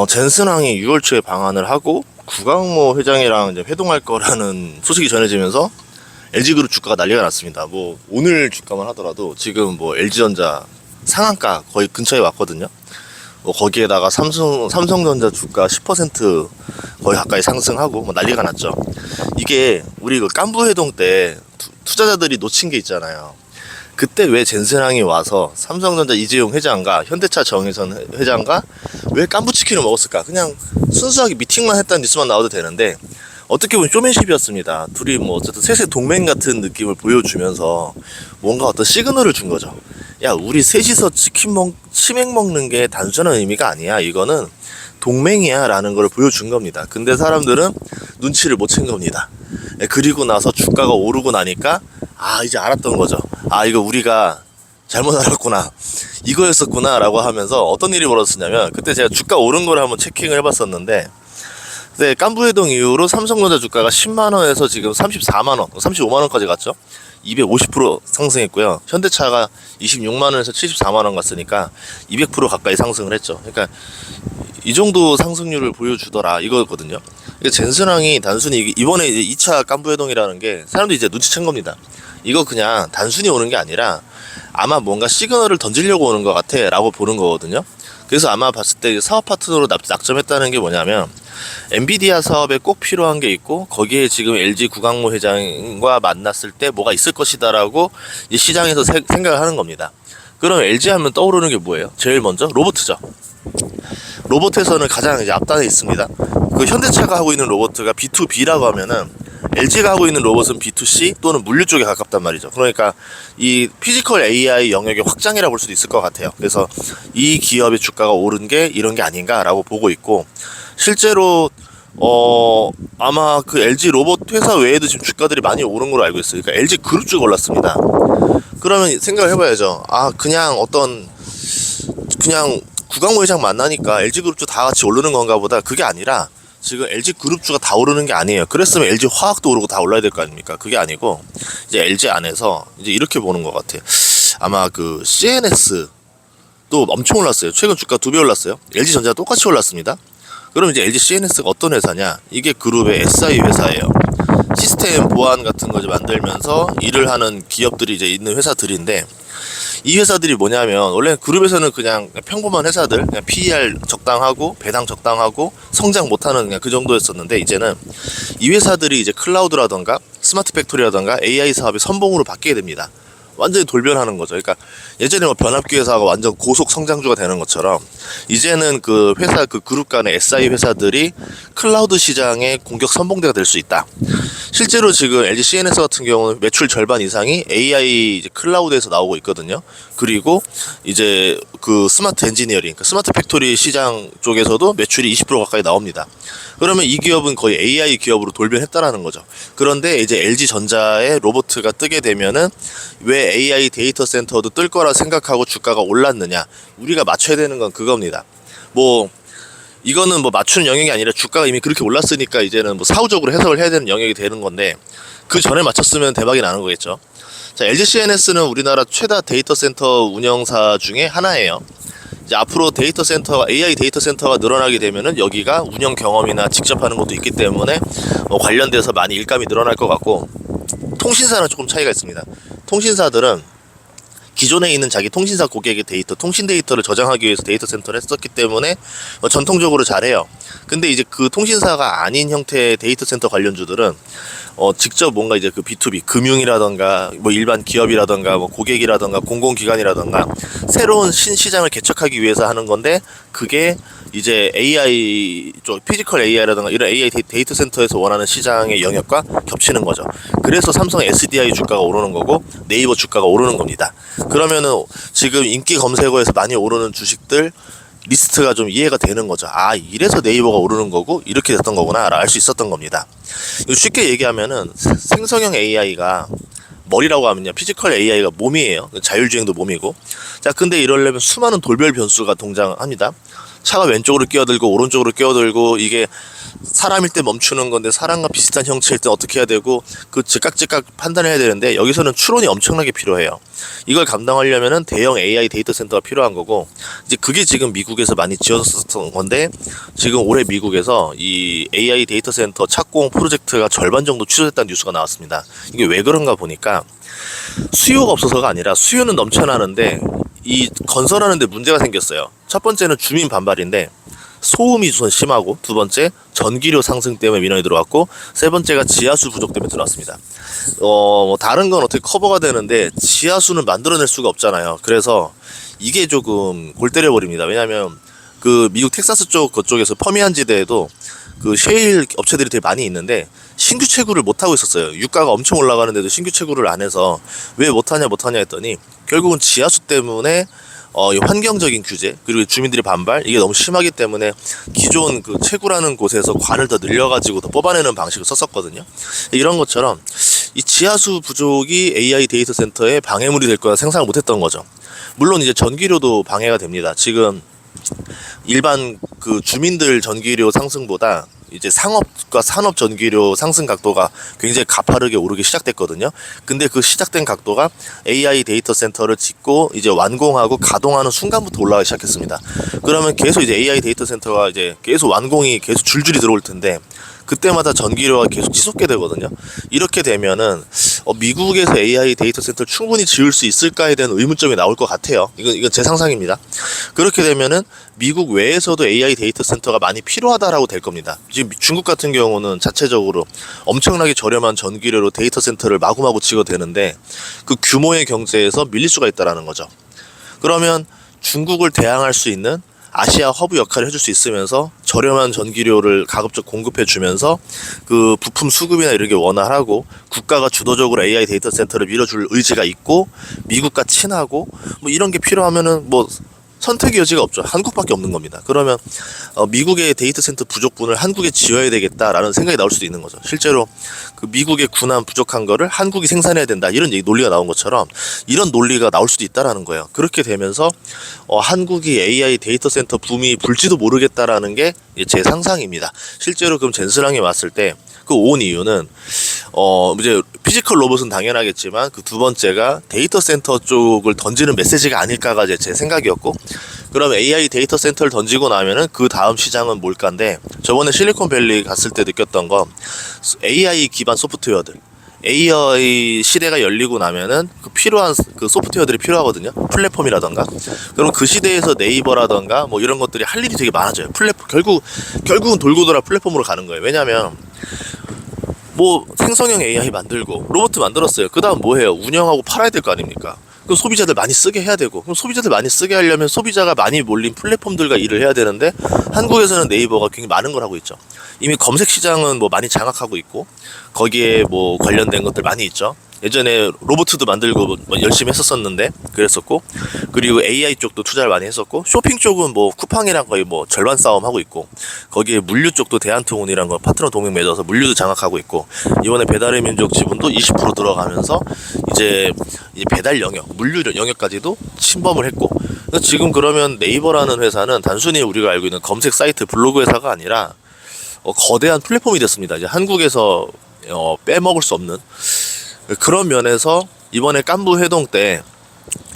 젠슨항이 6월 초에 방한을 하고 구강모 회장이랑 이제 회동할 거라는 소식이 전해지면서 LG그룹 주가가 난리가 났습니다. 뭐 오늘 주가만 하더라도 지금 뭐 LG전자 상한가 거의 근처에 왔거든요. 뭐 거기에다가 삼성전자 주가 10% 거의 가까이 상승하고 뭐 난리가 났죠. 이게 우리 그 깐부회동 때 투자자들이 놓친 게 있잖아요. 그때 왜 젠슨항이 와서 삼성전자 이재용 회장과 현대차 정의선 회장과 왜 깐부치킨을 먹었을까? 그냥 순수하게 미팅만 했다는 뉴스만 나와도 되는데 어떻게 보면 쇼맨십이었습니다. 둘이 뭐 어쨌든 셋의 동맹 같은 느낌을 보여주면서 뭔가 어떤 시그널을 준 거죠. 야, 우리 셋이서 치맥 먹는 게 단순한 의미가 아니야. 이거는 동맹이야 라는 걸 보여준 겁니다. 근데 사람들은 눈치를 못 챈 겁니다. 그리고 나서 주가가 오르고 나니까 이제 알았던 거죠. 이거 우리가 잘못 알았구나, 이거였었구나 라고 하면서 어떤 일이 벌어졌냐면, 그때 제가 주가 오른 거를 한번 체킹을 해봤었는데, 네, 깐부회동 이후로 삼성전자 주가가 10만원에서 지금 34만원, 35만원까지 갔죠. 250% 상승했고요. 현대차가 26만원에서 74만원 갔으니까 200% 가까이 상승을 했죠. 그러니까 이 정도 상승률을 보여주더라 이거거든요. 젠슨항이 단순히 이번에 이제 2차 깐부회동이라는 게 사람들이 이제 눈치챈 겁니다. 이거 그냥 단순히 오는 게 아니라 아마 뭔가 시그널을 던지려고 오는 것 같아 라고 보는 거거든요. 그래서 아마 봤을 때 사업 파트너로 낙점했다는 게 뭐냐면, 엔비디아 사업에 꼭 필요한 게 있고 거기에 지금 LG 구강모 회장과 만났을 때 뭐가 있을 것이다 라고 시장에서 생각을 하는 겁니다. 그럼 LG 하면 떠오르는 게 뭐예요? 제일 먼저 로봇이죠. 로봇에서는 가장 이제 앞단에 있습니다. 그 현대차가 하고 있는 로봇가 B2B라고 하면은 LG가 하고 있는 로봇은 B2C 또는 물류 쪽에 가깝단 말이죠. 그러니까 이 피지컬 AI 영역의 확장이라 볼 수도 있을 것 같아요. 그래서 이 기업의 주가가 오른 게 이런 게 아닌가라고 보고 있고, 실제로 아마 그 LG 로봇 회사 외에도 지금 주가들이 많이 오른 걸로 알고 있어요. 그러니까 LG 그룹 쪽 올랐습니다. 그러면 생각을 해봐야죠. 그냥 구강모 회장 만나니까 LG 그룹 쪽 다 같이 오르는 건가 보다. 그게 아니라 지금 LG 그룹주가 다 오르는 게 아니에요. 그랬으면 LG 화학도 오르고 다 올라야 될 거 아닙니까? 그게 아니고 이제 LG 안에서 이제 이렇게 보는 것 같아요. 아마 그 CNS도 엄청 올랐어요. 최근 주가 2배 올랐어요. LG 전자 똑같이 올랐습니다. 그럼 이제 LG CNS가 어떤 회사냐? 이게 그룹의 SI 회사예요. 시스템 보안 같은 거 만들면서 일을 하는 기업들이 이제 있는 회사들인데, 이 회사들이 뭐냐면, 원래 그룹에서는 그냥 평범한 회사들, 그냥 PER 적당하고 배당 적당하고 성장 못하는 그냥 그 정도였었는데, 이제는 이 회사들이 이제 클라우드라던가 스마트 팩토리라던가 AI 사업의 선봉으로 바뀌게 됩니다. 완전히 돌변하는 거죠. 그러니까 예전에 뭐 변압기 회사가 완전 고속 성장주가 되는 것처럼, 이제는 그 회사, 그 그룹 간의 SI 회사들이 클라우드 시장의 공격 선봉대가 될 수 있다. 실제로 지금 LG CNS 같은 경우는 매출 절반 이상이 AI 이제 클라우드에서 나오고 있거든요. 그리고 이제 그 스마트 엔지니어링, 그 스마트 팩토리 시장 쪽에서도 매출이 20% 가까이 나옵니다. 그러면 이 기업은 거의 AI 기업으로 돌변했다라는 거죠. 그런데 이제 LG 전자의 로봇가 뜨게 되면은 왜 AI 데이터 센터도 뜰 거라 생각하고 주가가 올랐느냐? 우리가 맞춰야 되는 건 그겁니다. 뭐 이거는 뭐 맞추는 영역이 아니라 주가가 이미 그렇게 올랐으니까 이제는 뭐 사후적으로 해석을 해야 되는 영역이 되는 건데, 그 전에 맞췄으면 대박이 나는 거겠죠. 자, LG CNS는 우리나라 최다 데이터 센터 운영사 중에 하나예요. 이제 앞으로 데이터 센터, AI 데이터 센터가 늘어나게 되면은 여기가 운영 경험이나 직접 하는 것도 있기 때문에 관련돼서 많이 일감이 늘어날 것 같고, 통신사는 조금 차이가 있습니다. 통신사들은 기존에 있는 자기 통신사 고객의 데이터, 통신 데이터를 저장하기 위해서 데이터 센터를 했었기 때문에 전통적으로 잘해요. 근데 이제 그 통신사가 아닌 형태의 데이터 센터 관련주들은 직접 뭔가 이제 그 B2B, 금융이라던가 뭐 일반 기업이라던가 뭐 고객이라던가 공공기관이라던가 새로운 신시장을 개척하기 위해서 하는 건데, 그게 이제 AI 쪽, 피지컬 AI라던가 이런 AI 데이터 센터에서 원하는 시장의 영역과 겹치는 거죠. 그래서 삼성 SDI 주가가 오르는 거고 네이버 주가가 오르는 겁니다. 그러면은 지금 인기 검색어에서 많이 오르는 주식들 리스트가 좀 이해가 되는 거죠. 이래서 네이버가 오르는 거고 이렇게 됐던 거구나 알 수 있었던 겁니다. 쉽게 얘기하면은 생성형 AI가 머리라고 하면요, 피지컬 AI가 몸이에요. 자율주행도 몸이고. 자, 근데 이러려면 수많은 돌별 변수가 동장합니다. 차가 왼쪽으로 끼어들고 오른쪽으로 끼어들고, 이게 사람일 때 멈추는 건데 사람과 비슷한 형체일 때 어떻게 해야 되고 그 즉각 판단해야 되는데 여기서는 추론이 엄청나게 필요해요. 이걸 감당하려면은 대형 AI 데이터 센터가 필요한 거고 이제 그게 지금 미국에서 많이 지어졌던 건데 지금 올해 미국에서 이 AI 데이터 센터 착공 프로젝트가 절반 정도 취소됐다는 뉴스가 나왔습니다. 이게 왜 그런가 보니까 수요가 없어서가 아니라 수요는 넘쳐나는데 이 건설하는데 문제가 생겼어요. 첫 번째는 주민 반발인데 소음이 우선 심하고, 두 번째 전기료 상승 때문에 민원이 들어왔고, 세 번째가 지하수 부족 때문에 들어왔습니다. 뭐 다른 건 어떻게 커버가 되는데 지하수는 만들어낼 수가 없잖아요. 그래서 이게 조금 골 때려버립니다. 왜냐하면 그 미국 텍사스 쪽 그쪽에서 퍼미안 지대에도 그 셰일 업체들이 되게 많이 있는데 신규 채굴을 못 하고 있었어요. 유가가 엄청 올라가는데도 신규 채굴을 안 해서 왜 못하냐 했더니 결국은 지하수 때문에 이 환경적인 규제 그리고 주민들의 반발 이게 너무 심하기 때문에 기존 그 채굴하는 곳에서 관을 더 늘려가지고 더 뽑아내는 방식을 썼었거든요. 이런 것처럼 이 지하수 부족이 AI 데이터 센터에 방해물이 될 거라 생각을 못했던 거죠. 물론 이제 전기료도 방해가 됩니다. 지금 일반 그 주민들 전기료 상승보다 이제 상업과 산업 전기료 상승 각도가 굉장히 가파르게 오르기 시작됐거든요. 근데 그 시작된 각도가 AI 데이터 센터를 짓고 이제 완공하고 가동하는 순간부터 올라가기 시작했습니다. 그러면 계속 이제 AI 데이터 센터가 이제 계속 완공이 계속 줄줄이 들어올 텐데 그때마다 전기료가 계속 치솟게 되거든요. 이렇게 되면은 미국에서 AI 데이터 센터를 충분히 지을 수 있을까에 대한 의문점이 나올 것 같아요. 이건 제 상상입니다. 그렇게 되면은 미국 외에서도 AI 데이터 센터가 많이 필요하다라고 될 겁니다. 지금 중국 같은 경우는 자체적으로 엄청나게 저렴한 전기료로 데이터 센터를 마구마구 지어도 되는데 그 규모의 경제에서 밀릴 수가 있다라는 거죠. 그러면 중국을 대항할 수 있는 아시아 허브 역할을 해줄 수 있으면서 저렴한 전기료를 가급적 공급해 주면서 그 부품 수급이나 이런 게 원활하고 국가가 주도적으로 AI 데이터 센터를 밀어줄 의지가 있고 미국과 친하고 뭐 이런 게 필요하면은 뭐 선택의 여지가 없죠. 한국밖에 없는 겁니다. 그러면 미국의 데이터 센터 부족분을 한국에 지어야 되겠다라는 생각이 나올 수도 있는 거죠. 실제로 그 미국의 군함 부족한 거를 한국이 생산해야 된다 이런 논리가 나온 것처럼 이런 논리가 나올 수도 있다라는 거예요. 그렇게 되면서 한국이 AI 데이터 센터 붐이 불지도 모르겠다라는 게 제 상상입니다. 실제로 그럼 젠스랑이 왔을 때 그 온 이유는 이제 피지컬 로봇은 당연하겠지만 그 두 번째가 데이터 센터 쪽을 던지는 메시지가 아닐까가 제 생각이었고, 그럼 AI 데이터 센터를 던지고 나면은 그 다음 시장은 뭘까인데 저번에 실리콘밸리 갔을 때 느꼈던 건 AI 기반 소프트웨어들 AI 시대가 열리고 나면은 그 필요한 그 소프트웨어들이 필요하거든요. 플랫폼이라던가. 그럼 그 시대에서 네이버라던가 뭐 이런 것들이 할 일이 되게 많아져요. 결국은 돌고 돌아 플랫폼으로 가는 거예요. 왜냐면 뭐 생성형 AI 만들고 로봇 만들었어요. 그 다음 뭐 해요? 운영하고 팔아야 될 거 아닙니까? 그럼 소비자들 많이 쓰게 해야 되고, 그럼 소비자들 많이 쓰게 하려면 소비자가 많이 몰린 플랫폼들과 일을 해야 되는데 한국에서는 네이버가 굉장히 많은 걸 하고 있죠. 이미 검색 시장은 뭐 많이 장악하고 있고 거기에 뭐 관련된 것들 많이 있죠. 예전에 로봇도 만들고 뭐 열심히 했었었는데 그랬었고, 그리고 AI 쪽도 투자를 많이 했었고, 쇼핑 쪽은 뭐 쿠팡이랑 거의 뭐 절반 싸움 하고 있고, 거기에 물류 쪽도 대한통운이랑 거 파트너 동맹 맺어서 물류도 장악하고 있고, 이번에 배달의 민족 지분도 20% 들어가면서 이제 배달 영역, 물류 영역까지도 침범을 했고, 지금 그러면 네이버라는 회사는 단순히 우리가 알고 있는 검색 사이트 블로그 회사가 아니라 거대한 플랫폼이 됐습니다. 이제 한국에서 빼먹을 수 없는 그런 면에서 이번에 깐부 회동 때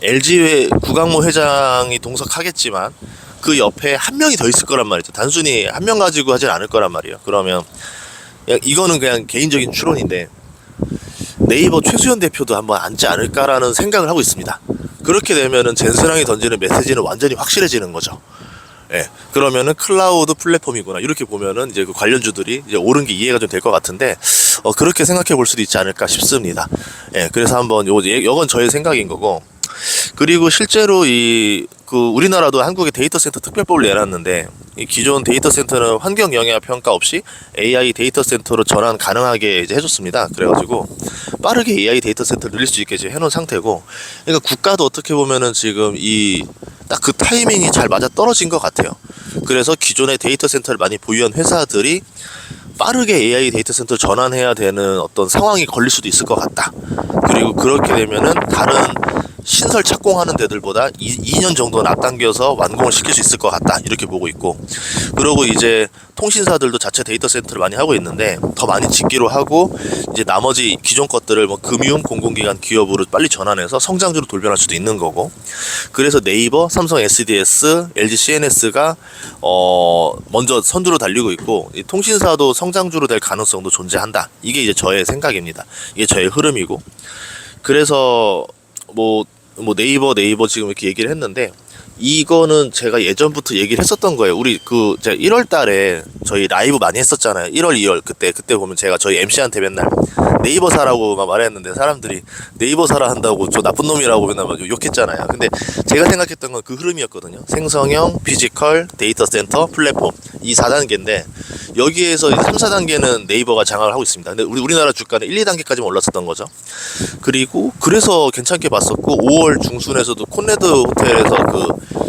LG 구강모 회장이 동석하겠지만 그 옆에 한 명이 더 있을 거란 말이죠. 단순히 한 명 가지고 하진 않을 거란 말이에요. 그러면 이거는 그냥 개인적인 추론인데 네이버 최수연 대표도 한번 앉지 않을까라는 생각을 하고 있습니다. 그렇게 되면은 젠스랑이 던지는 메시지는 완전히 확실해지는 거죠. 예, 그러면은 클라우드 플랫폼이구나 이렇게 보면은 이제 그 관련주들이 이제 옳은 게 이해가 좀 될 것 같은데 그렇게 생각해 볼 수도 있지 않을까 싶습니다. 예, 그래서 한번 요건 저의 생각인 거고, 그리고 실제로 우리나라도 한국의 데이터 센터 특별법을 내놨는데 이 기존 데이터 센터는 환경 영향 평가 없이 AI 데이터 센터로 전환 가능하게 이제 해줬습니다. 그래가지고 빠르게 AI 데이터 센터를 늘릴 수 있게 이제 해놓은 상태고, 그러니까 국가도 어떻게 보면은 지금 딱 그 타이밍이 잘 맞아 떨어진 것 같아요. 그래서 기존의 데이터 센터를 많이 보유한 회사들이 빠르게 AI 데이터 센터를 전환해야 되는 어떤 상황이 걸릴 수도 있을 것 같다. 그리고 그렇게 되면은 다른 신설 착공하는 데들보다 2년 정도는 앞당겨서 완공을 시킬 수 있을 것 같다 이렇게 보고 있고, 그리고 이제 통신사들도 자체 데이터 센터를 많이 하고 있는데 더 많이 짓기로 하고, 이제 나머지 기존 것들을 뭐 금융 공공기관 기업으로 빨리 전환해서 성장주로 돌변할 수도 있는 거고, 그래서 네이버, 삼성 SDS, LG CNS가 먼저 선두로 달리고 있고, 이 통신사도 성장주로 될 가능성도 존재한다. 이게 이제 저의 생각입니다. 이게 저의 흐름이고, 그래서 뭐 네이버 지금 이렇게 얘기를 했는데, 이거는 제가 예전부터 얘기를 했었던 거예요. 우리 제가 1월 달에 저희 라이브 많이 했었잖아요. 1월, 2월 그때 보면 제가 저희 MC한테 맨날 네이버 사라고 막 말했는데, 사람들이 네이버 사라 한다고 저 나쁜 놈이라고 맨날 막 욕했잖아요. 근데 제가 생각했던 건 그 흐름이었거든요. 생성형, 피지컬, 데이터 센터, 플랫폼, 이 4단계인데 여기에서 3, 4단계는 네이버가 장악을 하고 있습니다. 근데 우리나라 주가는 1, 2단계까지만 올랐었던 거죠. 그리고 그래서 괜찮게 봤었고, 5월 중순에서도 콘레드 호텔에서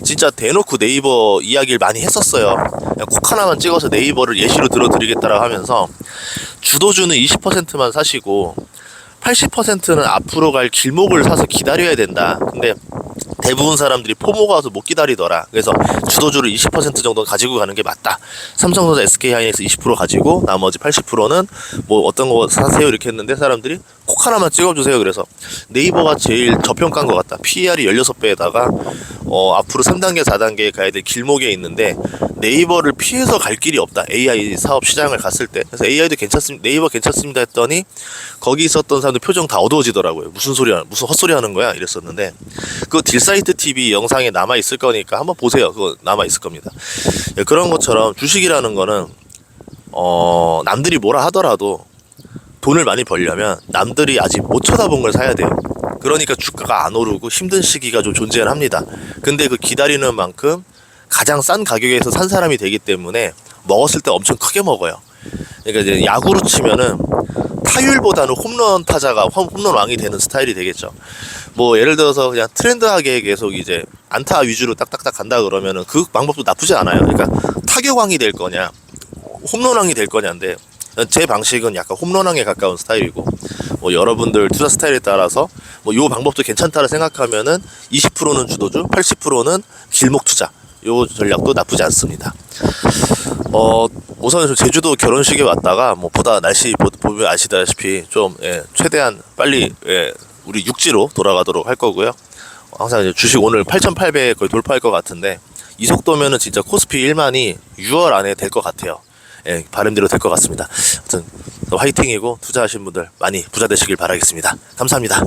진짜 대놓고 네이버 이야기를 많이 했었어요. 그냥 콕 하나만 찍어서 네이버를 예시로 들어드리겠다라고 하면서, 주도주는 20%만 사시고 80%는 앞으로 갈 길목을 사서 기다려야 된다. 근데 대부분 사람들이 포모가 와서 못 기다리더라. 그래서 주도주를 20% 정도 가지고 가는 게 맞다. 삼성전자, SK하이닉스 20% 가지고 나머지 80%는 뭐 어떤 거 사세요 이렇게 했는데, 사람들이 콕 하나만 찍어주세요. 그래서 네이버가 제일 저평가인 것 같다. PER이 16배에다가 앞으로 3단계, 4단계에 가야 될 길목에 있는데 네이버를 피해서 갈 길이 없다. AI 사업 시장을 갔을 때. 그래서 AI도 괜찮습니다, 네이버 괜찮습니다 했더니 거기 있었던 사람들 표정 다 어두워지더라고요. 무슨 헛소리 하는 거야 이랬었는데, 그거 딜사이트 TV 영상에 남아 있을 거니까 한번 보세요. 그거 남아 있을 겁니다. 예, 그런 것처럼 주식이라는 거는 남들이 뭐라 하더라도 돈을 많이 벌려면 남들이 아직 못 쳐다본 걸 사야 돼요. 그러니까 주가가 안 오르고 힘든 시기가 좀 존재를 합니다. 근데 그 기다리는 만큼 가장 싼 가격에서 산 사람이 되기 때문에 먹었을 때 엄청 크게 먹어요. 그러니까 이제 야구로 치면은 타율보다는 홈런 타자가 홈런 왕이 되는 스타일이 되겠죠. 뭐 예를 들어서 그냥 트렌드하게 계속 이제 안타 위주로 딱딱딱 간다 그러면은 그 방법도 나쁘지 않아요. 그러니까 타격왕이 될 거냐 홈런왕이 될 거냐인데, 제 방식은 약간 홈런왕에 가까운 스타일이고, 뭐 여러분들 투자 스타일에 따라서 뭐 요 방법도 괜찮다고 생각하면은 20%는 주도주, 80%는 길목 투자, 요 전략도 나쁘지 않습니다. 우선 제주도 결혼식에 왔다가 뭐 보다 날씨 보면 아시다시피 좀 최대한 빨리 우리 육지로 돌아가도록 할 거고요. 항상 이제 주식 오늘 8,800 거의 돌파할 것 같은데, 이 속도면은 진짜 코스피 1만이 6월 안에 될 것 같아요. 바람대로 될 것 같습니다. 아무튼 화이팅이고, 투자하신 분들 많이 부자 되시길 바라겠습니다. 감사합니다.